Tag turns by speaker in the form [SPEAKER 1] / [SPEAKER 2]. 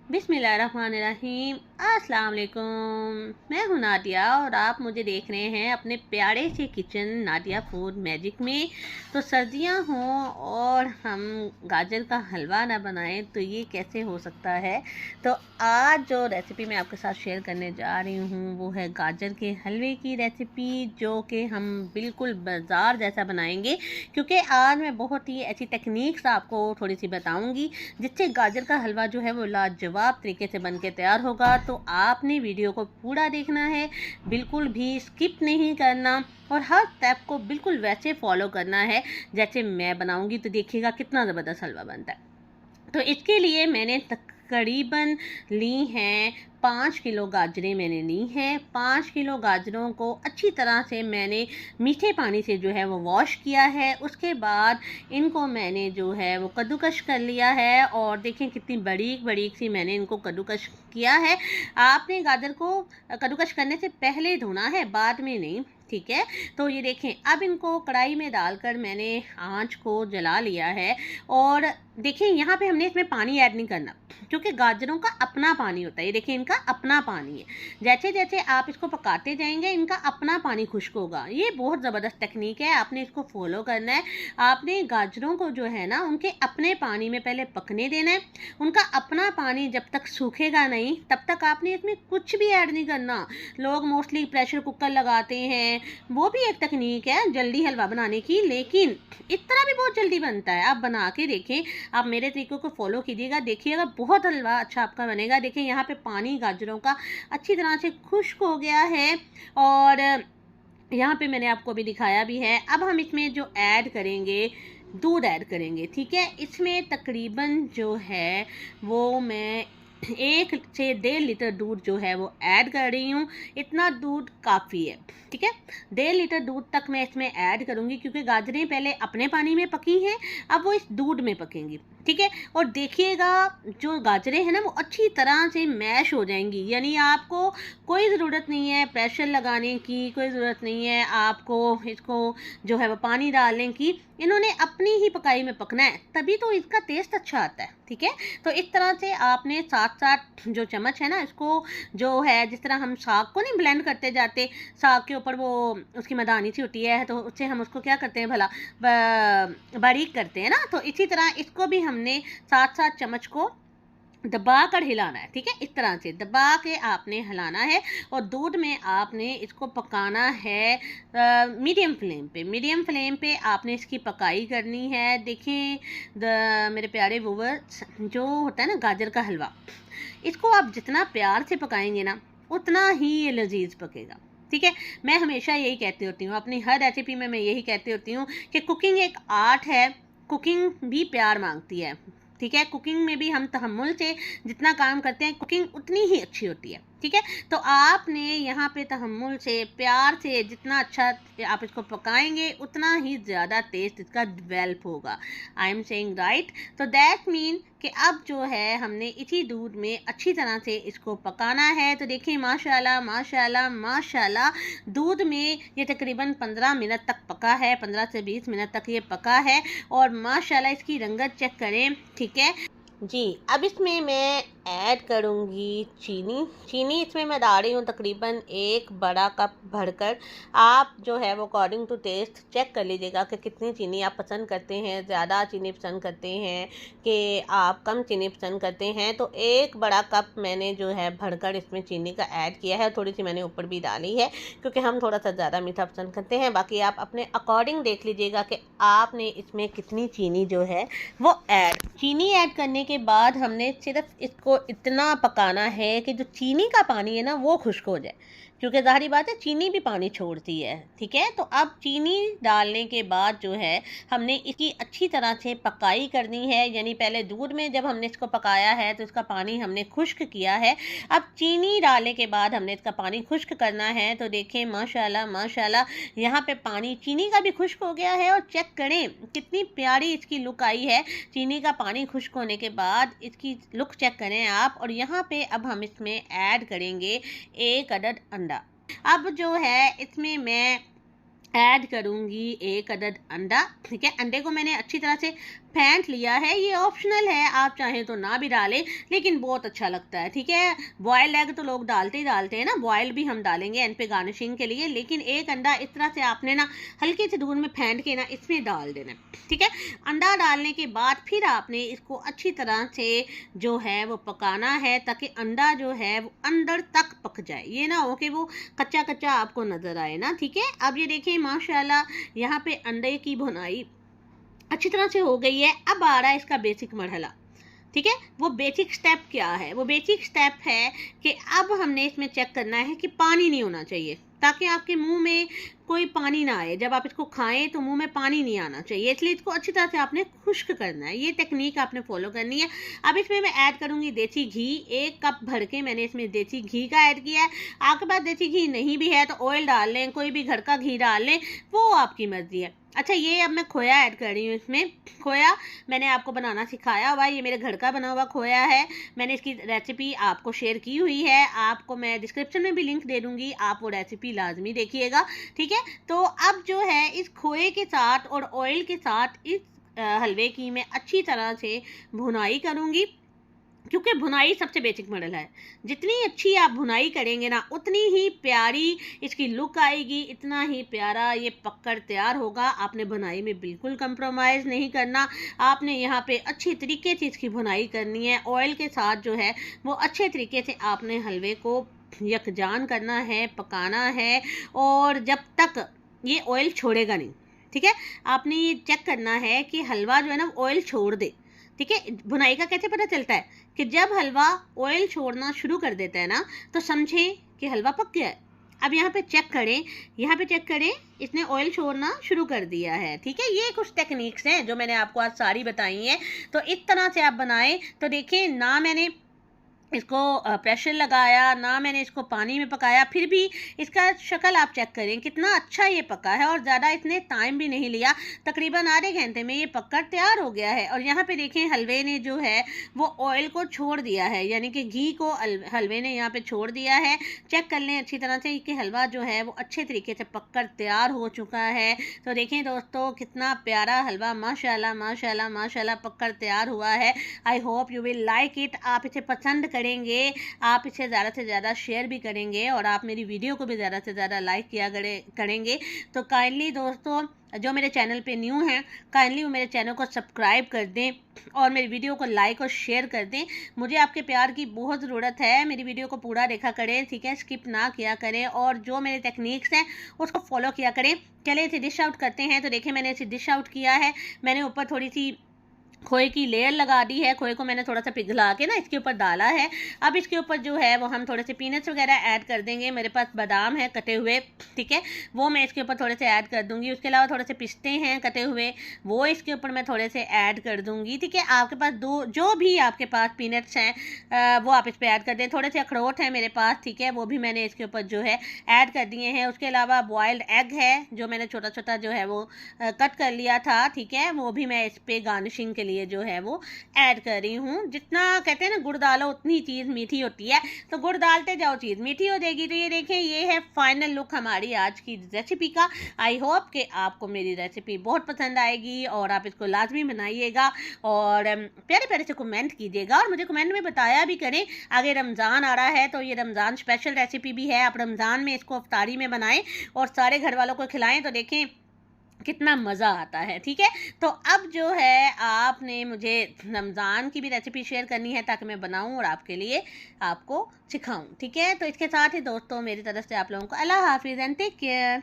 [SPEAKER 1] बिस्मिल्लाहिर्रहमानिर्रहीम। अस्सलाम वालेकुम। मैं हूं नादिया और आप मुझे देख रहे हैं अपने प्यारे से किचन नादिया फूड मैजिक में। तो सर्दियां हों और हम गाजर का हलवा ना बनाएं तो ये कैसे हो सकता है। तो आज जो रेसिपी मैं आपके साथ शेयर करने जा रही हूँ वो है गाजर के हलवे की रेसिपी, जो कि हम बिल्कुल बाज़ार जैसा बनाएंगे। क्योंकि आज मैं बहुत ही ऐसी टेक्निक्स आपको थोड़ी सी बताऊँगी जिससे गाजर का हलवा जो है वो लाजवाब तरीके से बन के तैयार होगा। तो आपने वीडियो को पूरा देखना है, बिल्कुल भी स्किप नहीं करना और हर स्टेप को बिल्कुल वैसे फॉलो करना है जैसे मैं बनाऊंगी। तो देखिएगा कितना ज़बरदस्त हलवा बनता है। तो इसके लिए मैंने तकरीबन ली हैं 5 किलो गाजरें मैंने ली हैं। 5 किलो गाजरों को अच्छी तरह से मैंने मीठे पानी से जो है वो वॉश किया है। उसके बाद इनको मैंने जो है वो कद्दूकश कर लिया है और देखें कितनी बारीक बारीक सी मैंने इनको कद्दूकश किया है। आपने गाजर को कद्दूकश करने से पहले धोना है, बाद में नहीं, ठीक है। तो ये देखें, अब इनको कढ़ाई में डालकर मैंने आंच को जला लिया है और देखें यहाँ पे हमने इसमें पानी ऐड नहीं करना क्योंकि गाजरों का अपना पानी होता है। ये देखिए इनका अपना पानी है। जैसे जैसे आप इसको पकाते जाएंगे इनका अपना पानी खुश्क होगा। ये बहुत ज़बरदस्त टेक्निक है, आपने इसको फॉलो करना है। आपने गाजरों को जो है ना उनके अपने पानी में पहले पकने देना है। उनका अपना पानी जब तक सूखेगा नहीं तब तक आपने इसमें कुछ भी ऐड नहीं करना। लोग मोस्टली प्रेशर कुकर लगाते हैं, वो भी एक तकनीक है जल्दी हलवा बनाने की, लेकिन इस तरह भी बहुत जल्दी बनता है। आप बना के देखें, आप मेरे तरीकों को फॉलो कीजिएगा, देखिएगा बहुत हलवा अच्छा आपका बनेगा। देखिए यहाँ पे पानी गाजरों का अच्छी तरह से खुश्क हो गया है और यहाँ पे मैंने आपको अभी दिखाया भी है। अब हम इसमें जो ऐड करेंगे, दूध ऐड करेंगे, ठीक है। इसमें तकरीबन जो है वो मैं 1 से 1.5 लीटर दूध जो है वो ऐड कर रही हूँ। इतना दूध काफ़ी है, ठीक है। 1.5 लीटर दूध तक मैं इसमें ऐड करूँगी क्योंकि गाजरें पहले अपने पानी में पकी हैं, अब वो इस दूध में पकेंगी, ठीक है। और देखिएगा जो गाजरें हैं ना वो अच्छी तरह से मैश हो जाएंगी, यानी आपको कोई ज़रूरत नहीं है प्रेशर लगाने की, कोई ज़रूरत नहीं है आपको इसको जो है वो पानी डालने की। इन्होंने अपनी ही पकाई में पकना है, तभी तो इसका टेस्ट अच्छा आता है, ठीक है। तो इस तरह से आपने साथ साथ जो चम्मच है ना इसको जो है, जिस तरह हम साग को नहीं ब्लेंड करते जाते, साग के ऊपर वो उसकी मदानी सी होती है तो उससे हम उसको क्या करते हैं भला बारीक करते हैं ना, तो इसी तरह इसको भी हमने साथ साथ चम्मच को दबा कर हिलाना है, ठीक है। इस तरह से दबा के आपने हिलाना है और दूध में आपने इसको पकाना है मीडियम फ्लेम पे। मीडियम फ्लेम पे आपने इसकी पकाई करनी है। देखें मेरे प्यारे व्यूअर्स, जो होता है ना गाजर का हलवा, इसको आप जितना प्यार से पकाएंगे ना उतना ही ये लजीज पकेगा, ठीक है। मैं हमेशा यही कहती होती हूँ, अपनी हर रेसिपी में मैं यही कहती होती हूँ कि कुकिंग एक आर्ट है, कुकिंग भी प्यार मांगती है, ठीक है। कुकिंग में भी हम तहम्मुल से जितना काम करते हैं कुकिंग उतनी ही अच्छी होती है, ठीक है। तो आपने यहाँ पे तहम्मुल से प्यार से जितना अच्छा आप इसको पकाएंगे उतना ही ज़्यादा टेस्ट इसका डेवलप होगा। I am saying right. तो दैट मीन कि अब जो है हमने इसी दूध में अच्छी तरह से इसको पकाना है। तो देखिए माशाल्लाह माशाल्लाह माशाल्लाह, दूध में ये तकरीबन 15 मिनट तक पका है, 15 से 20 मिनट तक ये पका है और माशाल्लाह इसकी रंगत चेक करें, ठीक है जी। अब इसमें मैं ऐड करूँगी चीनी इसमें मैं डाल रही हूँ तकरीबन 1 बड़ा कप भरकर। आप जो है वो अकॉर्डिंग टू टेस्ट चेक कर लीजिएगा कि कितनी चीनी आप पसंद करते हैं, ज़्यादा चीनी पसंद करते हैं कि आप कम चीनी पसंद करते हैं। तो 1 बड़ा कप मैंने जो है भरकर इसमें चीनी का ऐड किया है। थोड़ी सी मैंने ऊपर भी डाली है क्योंकि हम थोड़ा सा ज़्यादा मीठा पसंद करते हैं। बाकी आप अपने अकॉर्डिंग देख लीजिएगा कि आपने इसमें कितनी चीनी जो है वो चीनी ऐड करने के बाद हमने सिर्फ इसको इतना पकाना है कि जो चीनी का पानी है ना वो खुश्क हो जाए, क्योंकि ज़ाहिर बात है चीनी भी पानी छोड़ती है, ठीक है। तो अब चीनी डालने के बाद जो है हमने इसकी अच्छी तरह से पकाई करनी है, यानी पहले दूध में जब हमने इसको पकाया है तो इसका पानी हमने खुश्क किया है। अब चीनी डालने के बाद हमने इसका पानी खुश्क करना है। तो देखें माशाल्लाह माशाल्लाह यहाँ पे पानी चीनी का भी खुश्क हो गया है और चेक करें कितनी प्यारी इसकी लुक आई है। चीनी का पानी खुश्क होने के बाद इसकी लुक चेक करें आप। और यहाँ पे अब हम इसमें ऐड करेंगे 1 अदद अंडा। अब जो है इसमें मैं ऐड करूँगी 1 अदद अंडा, ठीक है। अंडे को मैंने अच्छी तरह से फेंट लिया है, ये ऑप्शनल है, आप चाहें तो ना भी डालें, लेकिन बहुत अच्छा लगता है। ठीक है, बॉयल्ड एग तो लोग डालते ही डालते हैं ना, बॉयल्ड भी हम डालेंगे एंड पे गार्निशिंग के लिए, लेकिन एक अंडा इस तरह से आपने ना हल्के से दूध में फेंट के ना इसमें डाल देना। ठीक है, अंडा डालने के बाद फिर आपने इसको अच्छी तरह से जो है वो पकाना है, ताकि अंडा जो है वो अंदर तक पक जाए, ये ना हो कि वो कच्चा कच्चा आपको नज़र आए ना। ठीक है, अब ये देखें माशाल्लाह यहाँ पे अंडे की भुनाई अच्छी तरह से हो गई है। अब आ रहा है इसका बेसिक मरहला। ठीक है, वो बेसिक स्टेप क्या है? वो बेसिक स्टेप है कि अब हमने इसमें चेक करना है कि पानी नहीं होना चाहिए, ताकि आपके मुंह में कोई पानी ना आए। जब आप इसको खाएं तो मुंह में पानी नहीं आना चाहिए, इसलिए इसको अच्छी तरह से आपने खुश्क करना है। ये टेक्निक आपने फॉलो करनी है। अब इसमें मैं ऐड करूंगी देसी घी, 1 कप भर के मैंने इसमें देसी घी का ऐड किया है। आपके पास देसी घी नहीं भी है तो ऑयल डाल लें, कोई भी घर का घी डाल लें, वो आपकी मर्जी है। अच्छा, ये अब मैं खोया ऐड कर रही हूँ इसमें। खोया मैंने आपको बनाना सिखाया हुआ है, ये मेरे घर का बना हुआ खोया है। मैंने इसकी रेसिपी आपको शेयर की हुई है, आपको मैं डिस्क्रिप्शन में भी लिंक दे दूँगी, आप वो रेसिपी लाजमी देखिएगा। ठीक है, तो अब जो है इस खोए के साथ और ऑयल के साथ इस हलवे की मैं अच्छी तरह से भुनाई करूँगी, क्योंकि भुनाई सबसे बेसिक मॉडल है। जितनी अच्छी आप भुनाई करेंगे ना, उतनी ही प्यारी इसकी लुक आएगी, इतना ही प्यारा ये पककर तैयार होगा। आपने भुनाई में बिल्कुल कंप्रोमाइज़ नहीं करना, आपने यहाँ पे अच्छी तरीके से इसकी भुनाई करनी है। ऑयल के साथ जो है वो अच्छे तरीके से आपने हलवे को यकजान करना है, पकाना है, और जब तक ये ऑयल छोड़ेगा नहीं। ठीक है, आपने ये चेक करना है कि हलवा जो है ना ऑयल छोड़ दे। ठीक है, भुनाई का कैसे पता चलता है कि जब हलवा ऑयल छोड़ना शुरू कर देता है ना, तो समझें कि हलवा पक गया है। अब यहाँ पे चेक करें, यहाँ पे चेक करें, इसने ऑयल छोड़ना शुरू कर दिया है। ठीक है, ये कुछ टेक्निक्स हैं जो मैंने आपको आज सारी बताई हैं। तो इस तरह से आप बनाएं तो देखें, ना मैंने इसको प्रेशर लगाया, ना मैंने इसको पानी में पकाया, फिर भी इसका शक्ल आप चेक करें कितना अच्छा ये पका है, और ज़्यादा इसने टाइम भी नहीं लिया, तकरीबन आधे घंटे में ये पककर तैयार हो गया है। और यहाँ पे देखें, हलवे ने जो है वो ऑयल को छोड़ दिया है, यानी कि घी को हलवे ने यहाँ पे छोड़ दिया है। चेक कर लें अच्छी तरह से कि हलवा जो है वो अच्छे तरीके से पककर तैयार हो चुका है। तो देखें दोस्तों, कितना प्यारा हलवा माशाल्लाह माशाल्लाह माशाल्लाह पककर तैयार हुआ है। I hope you will like it. आप इसे पसंद करेंगे, आप इसे ज़्यादा से ज़्यादा शेयर भी करेंगे, और आप मेरी वीडियो को भी ज़्यादा से ज़्यादा लाइक किया करेंगे। तो काइंडली दोस्तों, जो मेरे चैनल पे न्यू हैं, काइंडली वो मेरे चैनल को सब्सक्राइब कर दें और मेरी वीडियो को लाइक और शेयर कर दें। मुझे आपके प्यार की बहुत ज़रूरत है। मेरी वीडियो को पूरा देखा करें, ठीक है, स्किप ना किया करें, और जो मेरे टेक्निक्स हैं उसको फॉलो किया करें। चले इसे डिश आउट करते हैं। तो देखिए, मैंने इसे डिश आउट किया है। मैंने ऊपर थोड़ी सी खोए की लेयर लगा दी है। खोए को मैंने थोड़ा सा पिघला के ना इसके ऊपर डाला है। अब इसके ऊपर जो है वो हम थोड़े से पीनट्स वगैरह ऐड कर देंगे। मेरे पास बादाम है कटे हुए, ठीक है, वो मैं इसके ऊपर थोड़े से ऐड कर दूंगी। उसके अलावा थोड़े से पिस्ते हैं कटे हुए, वो इसके ऊपर मैं थोड़े से ऐड कर दूंगी। ठीक है, आपके पास जो भी आपके पास पीनट्स हैं वो आप इस पर ऐड कर दें। थोड़े से अखरोट हैं मेरे पास, ठीक है, वो भी मैंने इसके ऊपर जो है ऐड कर दिए हैं। उसके अलावा बॉयल्ड एग है जो मैंने छोटा छोटा जो है वो कट कर लिया था, ठीक है, वो भी मैं इस पर गार्निशिंग के लिए जो है वो ऐड कर रही हूँ। जितना कहते हैं ना, गुड़ डालो उतनी चीज़ मीठी होती है, तो गुड़ डालते जाओ चीज़ मीठी हो जाएगी। तो ये देखें, ये है फाइनल लुक हमारी आज की रेसिपी का। आई होप कि आपको मेरी रेसिपी बहुत पसंद आएगी और आप इसको लाजमी बनाइएगा और प्यारे प्यारे से कमेंट कीजिएगा, और मुझे कमेंट में बताया भी करें। आगे रमज़ान आ रहा है तो ये रमज़ान स्पेशल रेसिपी भी है। आप रमज़ान में इसको अफ्तारी में बनाएं और सारे घर वालों को खिलाएं, तो देखें कितना मज़ा आता है। ठीक है, तो अब जो है आपने मुझे रमज़ान की भी रेसिपी शेयर करनी है ताकि मैं बनाऊं और आपके लिए आपको सिखाऊं। ठीक है, तो इसके साथ ही दोस्तों, मेरी तरफ से आप लोगों को अल्लाह हाफिज़ एंड टेक केयर।